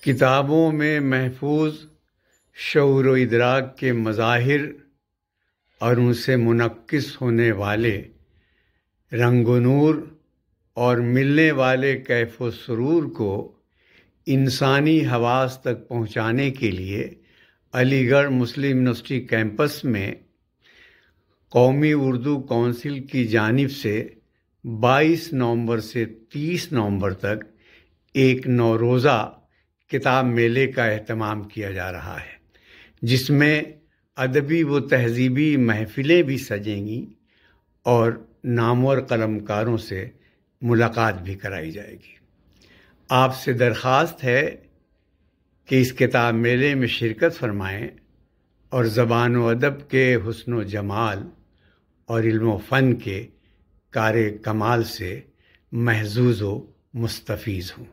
کتابوں میں محفوظ شعور و ادراک کے مظاہر اور ان سے منعکس ہونے والے رنگ و نور اور ملنے والے کیف و سرور کو انسانی حواس تک پہنچانے کے لیے علی گڑھ مسلم یونیورسٹی کیمپس میں قومی اردو کونسل کی جانب سے 22 نومبر سے 30 نومبر تک ایک نوروزہ کتاب میلے کا اہتمام کیا جا رہا ہے، جس میں ادبی و تہذیبی محفلیں بھی سجیں گی اور نامور قلمکاروں سے ملاقات بھی کرائی جائے گی۔ آپ سے درخواست ہے کہ اس کتاب میلے میں شرکت فرمائیں اور زبان و ادب کے حسن و جمال اور علم و فن کے کار کمال سے محظوظ و مستفیض ہوں۔